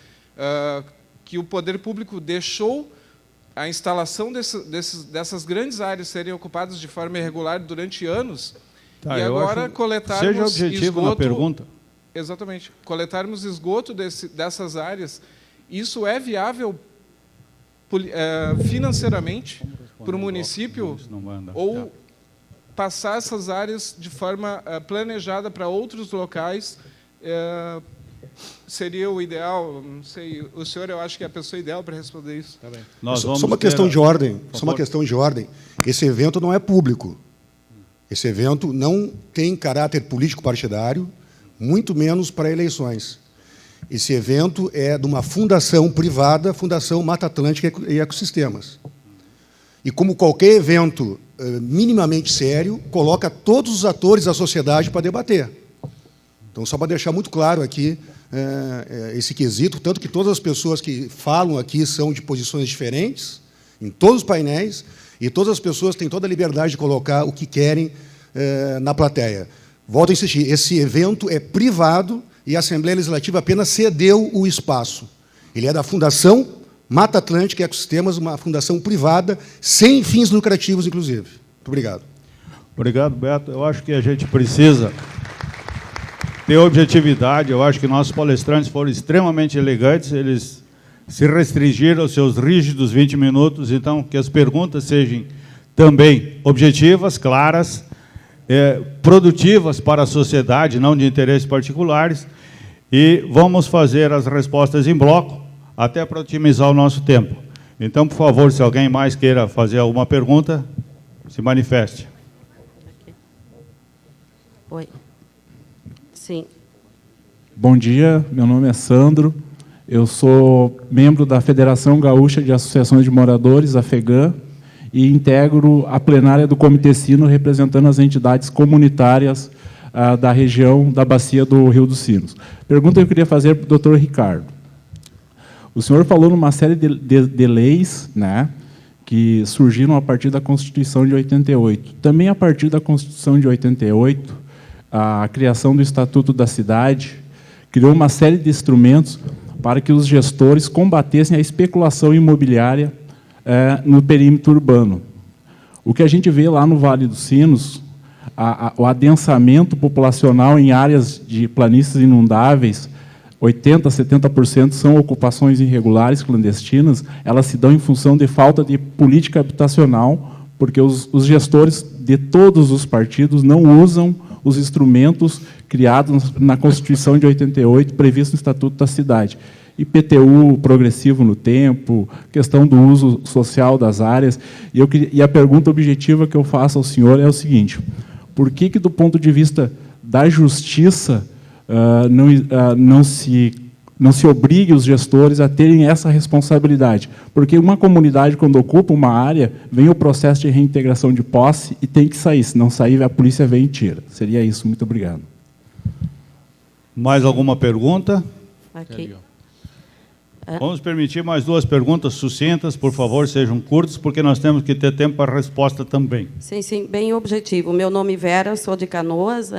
que o poder público deixou a instalação dessas grandes áreas serem ocupadas de forma irregular durante anos, Tá, e agora coletarmos seja objetivo esgoto, na pergunta. Exatamente. Coletarmos esgoto dessas áreas, isso é viável financeiramente para o município, ou passar essas áreas de forma planejada para outros locais seria o ideal? Não sei, o senhor, eu acho que é a pessoa ideal para responder isso. Tá bem. Só uma questão de ordem. Só uma questão de ordem. Esse evento não é público. Esse evento não tem caráter político partidário, muito menos para eleições. Esse evento é de uma fundação privada, Fundação Mata Atlântica e Ecossistemas. E, como qualquer evento minimamente sério, coloca todos os atores da sociedade para debater. Então, só para deixar muito claro aqui esse quesito, tanto que todas as pessoas que falam aqui são de posições diferentes, em todos os painéis, e todas as pessoas têm toda a liberdade de colocar o que querem na plateia. Volto a insistir, esse evento é privado e a Assembleia Legislativa apenas cedeu o espaço. Ele é da Fundação Mata Atlântica e Ecossistemas, uma fundação privada, sem fins lucrativos, inclusive. Muito obrigado. Obrigado, Beto. Eu acho que a gente precisa ter objetividade. Eu acho que nossos palestrantes foram extremamente elegantes, eles se restringiram aos seus rígidos 20 minutos, então que as perguntas sejam também objetivas, claras, produtivas para a sociedade, não de interesses particulares, e vamos fazer as respostas em bloco, até para otimizar o nosso tempo. Então, por favor, se alguém mais queira fazer alguma pergunta, se manifeste. Oi. Sim. Bom dia, meu nome é Sandro, eu sou membro da Federação Gaúcha de Associações de Moradores, a FEGAM, e integro a plenária do Comitê Sino, representando as entidades comunitárias da região da Bacia do Rio dos Sinos. Pergunta que eu queria fazer para o doutor Ricardo. O senhor falou numa série de leis, né, que surgiram a partir da Constituição de 88. Também a partir da Constituição de 88, a criação do Estatuto da Cidade criou uma série de instrumentos para que os gestores combatessem a especulação imobiliária no perímetro urbano. O que a gente vê lá no Vale dos Sinos, o adensamento populacional em áreas de planícies inundáveis, 80%, 70% são ocupações irregulares, clandestinas, elas se dão em função de falta de política habitacional, porque os gestores de todos os partidos não usam os instrumentos criados na Constituição de 88, previsto no Estatuto da Cidade. IPTU progressivo no tempo, questão do uso social das áreas. E a pergunta objetiva que eu faço ao senhor é o seguinte: por que, do ponto de vista da justiça, não se obrigue os gestores a terem essa responsabilidade? Porque uma comunidade, quando ocupa uma área, vem o processo de reintegração de posse e tem que sair. Se não sair, a polícia vem e tira. Seria isso. Muito obrigado. Mais alguma pergunta? Aqui. Vamos permitir mais duas perguntas sucintas, por favor, sejam curtas, porque nós temos que ter tempo para a resposta também. Sim, sim, bem objetivo. Meu nome é Vera, sou de Canoas,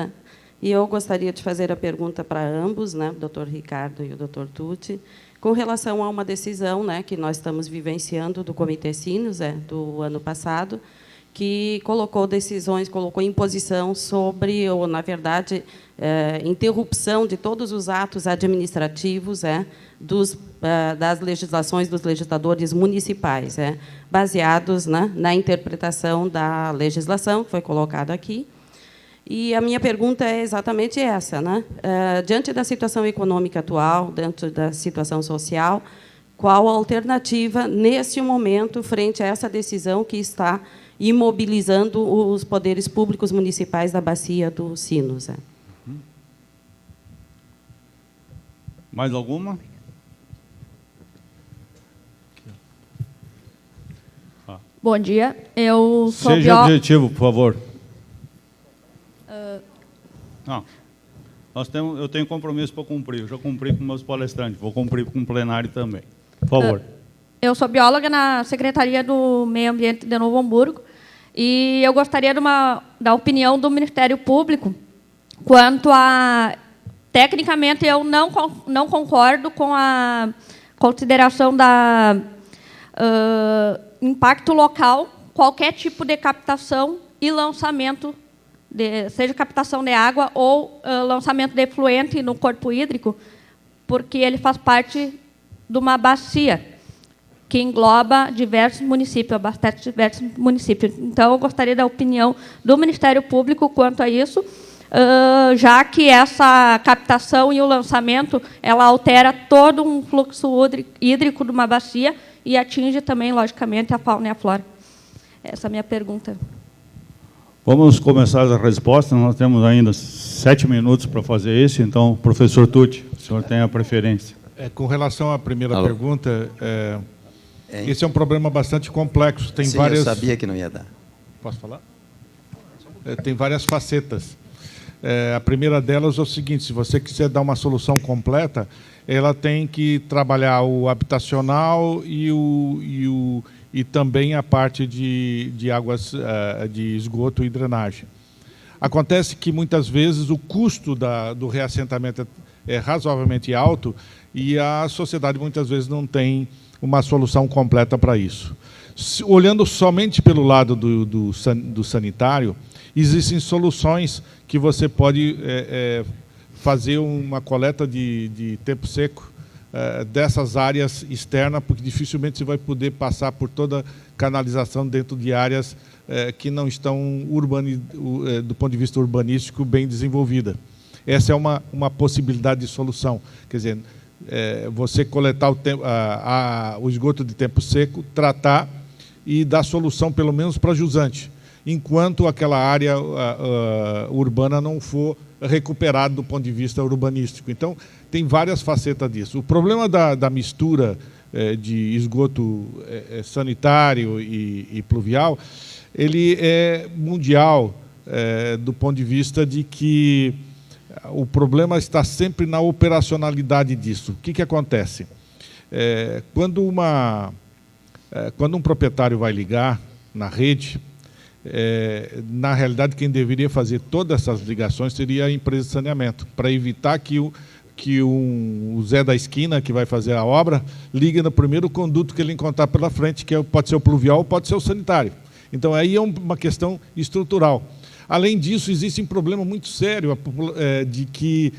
e eu gostaria de fazer a pergunta para ambos, né, o doutor Ricardo e o doutor Tucci, com relação a uma decisão, né, que nós estamos vivenciando do Comitê Sinos, do ano passado, que colocou imposição sobre, ou, na verdade, interrupção de todos os atos administrativos das legislações dos legisladores municipais, baseados, né, na interpretação da legislação que foi colocada aqui. E a minha pergunta é exatamente essa, né? Diante da situação econômica atual, diante da situação social, qual a alternativa, neste momento, frente a essa decisão que está imobilizando os poderes públicos municipais da Bacia dos Sinos? Mais alguma? Bom dia, eu sou Seja objetivo, por favor. Não. Eu tenho compromisso para cumprir. Eu já cumpri com meus palestrantes. Vou cumprir com o plenário também. Por favor. Eu sou bióloga na Secretaria do Meio Ambiente de Novo Hamburgo e eu gostaria da opinião do Ministério Público quanto a... Tecnicamente, eu não concordo com a consideração da impacto local, qualquer tipo de captação e lançamento, seja captação de água ou lançamento de efluente no corpo hídrico, porque ele faz parte de uma bacia que engloba diversos municípios, abastece diversos municípios. Então, eu gostaria da opinião do Ministério Público quanto a isso, já que essa captação e o lançamento ela altera todo um fluxo hídrico de uma bacia e atinge também, logicamente, a fauna e a flora. Essa é a minha pergunta. Vamos começar a resposta. Nós temos ainda 7 minutos para fazer isso. Então, professor Tucci, o senhor tem a preferência. Com relação à primeira pergunta, esse é um problema bastante complexo. Tem várias... eu sabia que não ia dar. Posso falar? Tem várias facetas. A primeira delas é o seguinte: se você quiser dar uma solução completa, ela tem que trabalhar o habitacional e também a parte de águas de esgoto e drenagem. Acontece que, muitas vezes, o custo do reassentamento é razoavelmente alto e a sociedade, muitas vezes, não tem uma solução completa para isso. Olhando somente pelo lado do sanitário, existem soluções que você pode fazer uma coleta de tempo seco dessas áreas externas, porque dificilmente você vai poder passar por toda a canalização dentro de áreas que não estão, do ponto de vista urbanístico, bem desenvolvida. Essa é uma possibilidade de solução. Quer dizer, você coletar o esgoto de tempo seco, tratar e dar solução, pelo menos, para jusante, enquanto aquela área urbana não for recuperada do ponto de vista urbanístico. Então, tem várias facetas disso. O problema da mistura de esgoto sanitário e pluvial, ele é mundial, do ponto de vista de que o problema está sempre na operacionalidade disso. O que acontece? Quando um proprietário vai ligar na rede, na realidade, quem deveria fazer todas essas ligações seria a empresa de saneamento, para evitar que o Zé da esquina, que vai fazer a obra, ligue no primeiro conduto que ele encontrar pela frente, que pode ser o pluvial ou pode ser o sanitário. Então, aí é uma questão estrutural. Além disso, existe um problema muito sério de que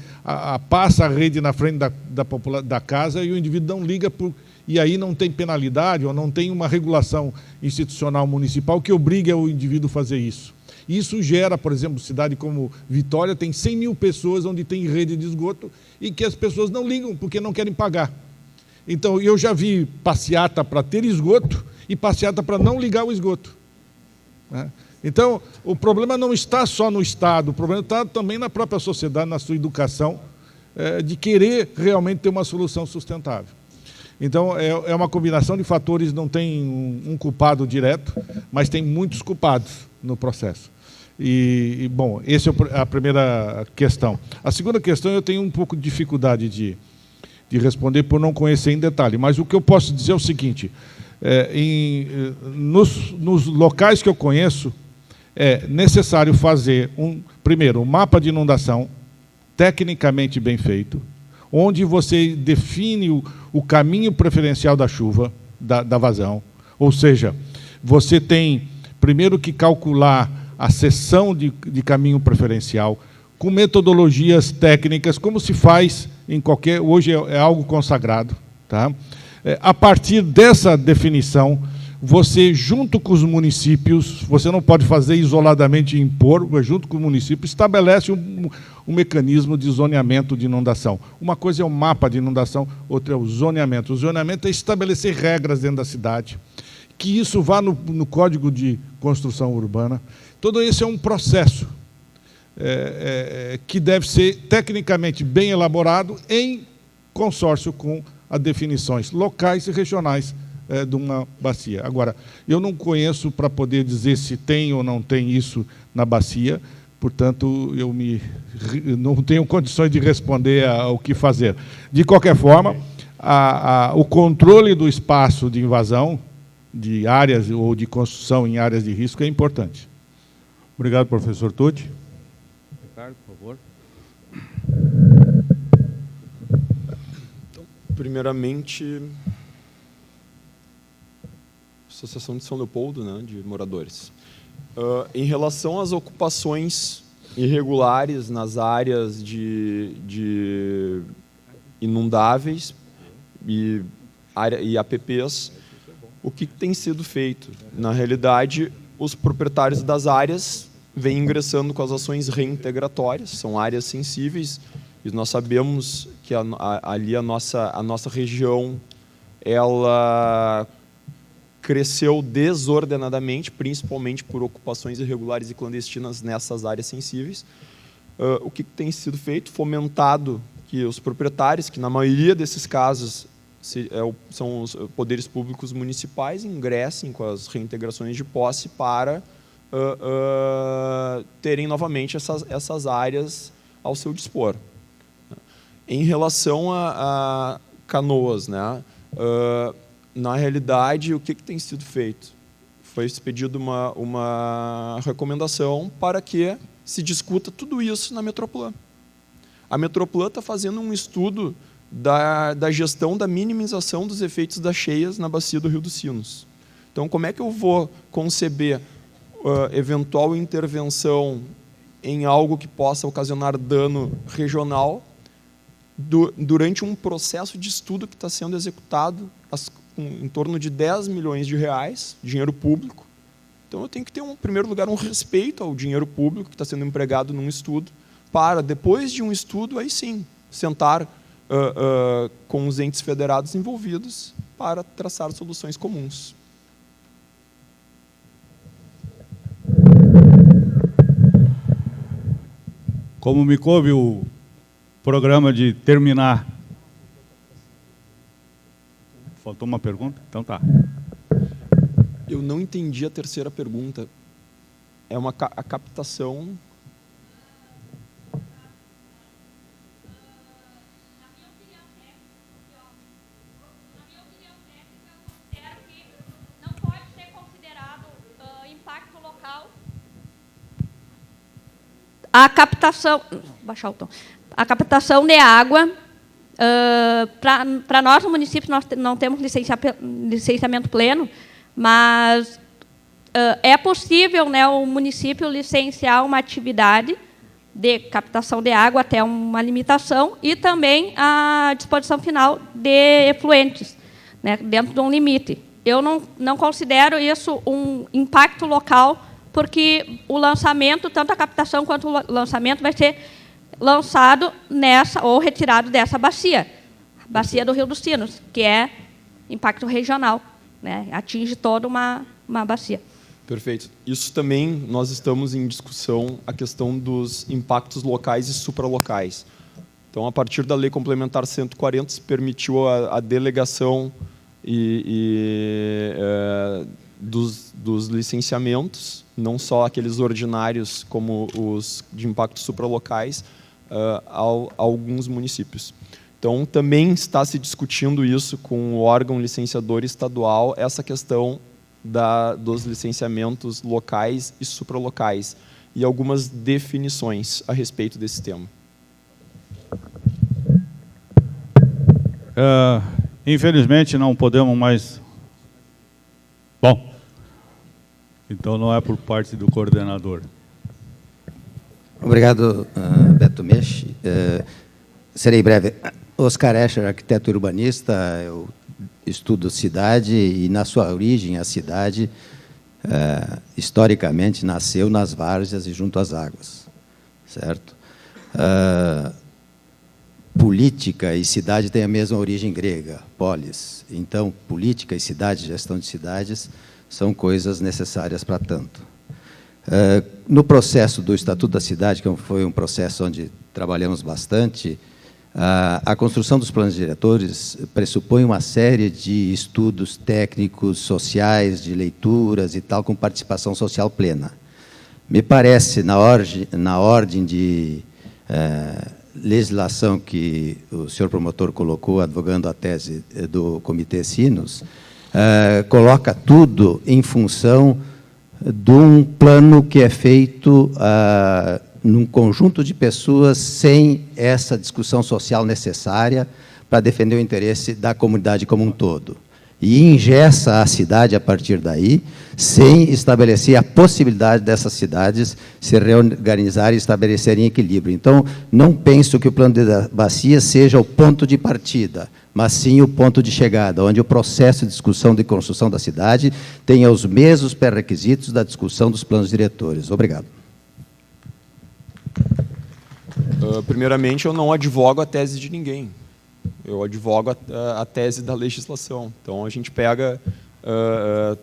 passa a rede na frente da casa e o indivíduo não liga e aí não tem penalidade ou não tem uma regulação institucional municipal que obrigue o indivíduo a fazer isso. Isso gera, por exemplo, cidade como Vitória tem 100 mil pessoas onde tem rede de esgoto e que as pessoas não ligam porque não querem pagar. Então, eu já vi passeata para ter esgoto e passeata para não ligar o esgoto. Então, o problema não está só no Estado, o problema está também na própria sociedade, na sua educação, de querer realmente ter uma solução sustentável. Então, é uma combinação de fatores, não tem um culpado direto, mas tem muitos culpados no processo. Bom, essa é a primeira questão. A segunda questão, eu tenho um pouco de dificuldade de responder por não conhecer em detalhe, mas o que eu posso dizer é o seguinte: nos locais que eu conheço, é necessário fazer, primeiro, um mapa de inundação tecnicamente bem feito, onde você define o caminho preferencial da chuva, da vazão. Ou seja, você tem, primeiro, que calcular a seção de caminho preferencial com metodologias técnicas, como se faz em qualquer... Hoje é algo consagrado. Tá? A partir dessa definição, você, junto com os municípios, você não pode fazer isoladamente e impor, mas junto com o município, estabelece um mecanismo de zoneamento de inundação. Uma coisa é o mapa de inundação, outra é o zoneamento. O zoneamento é estabelecer regras dentro da cidade, que isso vá no Código de Construção Urbana. Todo esse é um processo que deve ser tecnicamente bem elaborado em consórcio com as definições locais e regionais de uma bacia. Agora, eu não conheço para poder dizer se tem ou não tem isso na bacia, portanto, eu não tenho condições de responder ao que fazer. De qualquer forma, o controle do espaço de invasão de áreas ou de construção em áreas de risco é importante. Obrigado, professor Tucci. Ricardo, por favor. Então, primeiramente, Associação de São Leopoldo, né, de moradores. Em relação às ocupações irregulares nas áreas de inundáveis e APPs, o que tem sido feito? Na realidade, os proprietários das áreas vêm ingressando com as ações reintegratórias, são áreas sensíveis, e nós sabemos que ali a nossa região ela cresceu desordenadamente, principalmente por ocupações irregulares e clandestinas nessas áreas sensíveis. O que tem sido feito? Fomentado que os proprietários, que na maioria desses casos são os poderes públicos municipais, ingressem com as reintegrações de posse para terem novamente essas áreas ao seu dispor. Em relação a Canoas, né? Na realidade, o que tem sido feito? Foi expedida uma recomendação para que se discuta tudo isso na Metroplan. A Metroplan está fazendo um estudo da gestão da minimização dos efeitos das cheias na bacia do Rio dos Sinos. Então, como é que eu vou conceber eventual intervenção em algo que possa ocasionar dano regional durante um processo de estudo que está sendo executado em torno de 10 milhões de reais, dinheiro público. Então, eu tenho que ter, em primeiro lugar, um respeito ao dinheiro público que está sendo empregado num estudo, para, depois de um estudo, aí sim, sentar com os entes federados envolvidos para traçar soluções comuns. Como me coube o programa de terminar. Faltou uma pergunta? Então tá. Eu não entendi a terceira pergunta. É a captação... Na minha opinião técnica, eu considero que não pode ser considerado impacto local a captação... Baixar o tom. A captação de água. Para nós, no município, nós não temos licenciamento pleno, mas é possível, né, o município licenciar uma atividade de captação de água até uma limitação e também a disposição final de efluentes, né, dentro de um limite. Eu não considero isso um impacto local, porque o lançamento, tanto a captação quanto o lançamento, vai ser lançado nessa ou retirado dessa bacia do Rio dos Sinos, que é impacto regional, né? Atinge toda uma bacia. Perfeito. Isso também, nós estamos em discussão a questão dos impactos locais e supralocais. Então, a partir da Lei Complementar 140, se permitiu a delegação dos licenciamentos, não só aqueles ordinários como os de impactos supralocais, a alguns municípios. Então, também está se discutindo isso com o órgão licenciador estadual, essa questão dos licenciamentos locais e supralocais, e algumas definições a respeito desse tema. Infelizmente, não podemos mais... Bom, então não é por parte do coordenador. Obrigado, Beto Meche. Serei breve. Oscar Escher, arquiteto urbanista, eu estudo cidade e, na sua origem, a cidade, historicamente, nasceu nas várzeas e junto às águas, certo? Política e cidade têm a mesma origem grega, polis. Então, política e cidade, gestão de cidades, são coisas necessárias para tanto. No processo do Estatuto da Cidade, que foi um processo onde trabalhamos bastante, A construção dos planos diretores pressupõe uma série de estudos técnicos, sociais, de leituras e tal, com participação social plena. Me parece, na ordem de legislação que o senhor promotor colocou, advogando a tese do Comitê Sinos, coloca tudo em função de um plano que é feito num conjunto de pessoas sem essa discussão social necessária para defender o interesse da comunidade como um todo. E engessa a cidade a partir daí, sem estabelecer a possibilidade dessas cidades se reorganizarem e estabelecerem equilíbrio. Então, não penso que o plano de bacias seja o ponto de partida, mas sim o ponto de chegada, onde o processo de discussão de construção da cidade tenha os mesmos pré-requisitos da discussão dos planos diretores. Obrigado. Primeiramente, eu não advogo a tese de ninguém. Eu advogo a tese da legislação. Então, a gente pega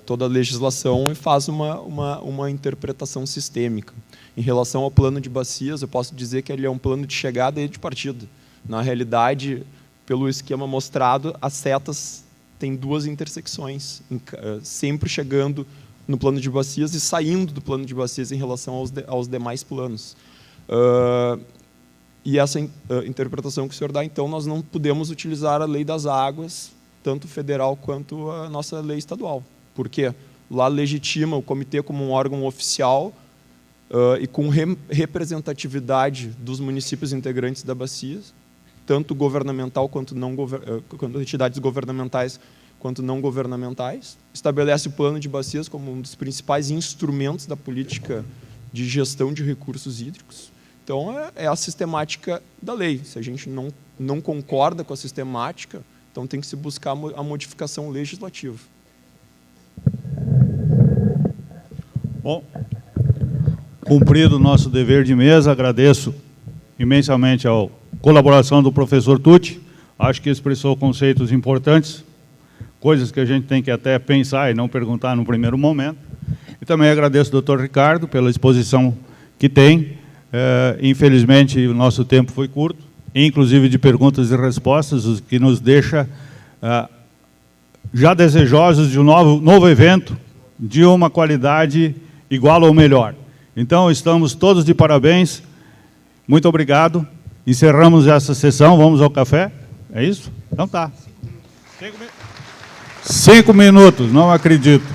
toda a legislação e faz uma interpretação sistêmica. Em relação ao plano de bacias, eu posso dizer que ele é um plano de chegada e de partida. Na realidade, pelo esquema mostrado, as setas têm duas intersecções, sempre chegando no plano de bacias e saindo do plano de bacias em relação aos demais planos. E essa interpretação que o senhor dá, então, nós não podemos utilizar a lei das águas, tanto federal quanto a nossa lei estadual. Por quê? Lá legitima o comitê como um órgão oficial e com representatividade dos municípios integrantes da bacia, tanto governamental quanto quanto entidades governamentais quanto não governamentais. Estabelece o plano de bacias como um dos principais instrumentos da política de gestão de recursos hídricos. Então, é a sistemática da lei. Se a gente não concorda com a sistemática, então tem que se buscar a modificação legislativa. Bom, cumprido o nosso dever de mesa, agradeço imensamente a colaboração do professor Tucci. Acho que expressou conceitos importantes, coisas que a gente tem que até pensar e não perguntar no primeiro momento. E também agradeço ao doutor Ricardo pela exposição que tem. Infelizmente, o nosso tempo foi curto, inclusive de perguntas e respostas, o que nos deixa já desejosos de um novo evento, de uma qualidade igual ou melhor. Então, estamos todos de parabéns. Muito obrigado. Encerramos essa sessão. Vamos ao café? É isso? Então tá. 5 minutos, não acredito.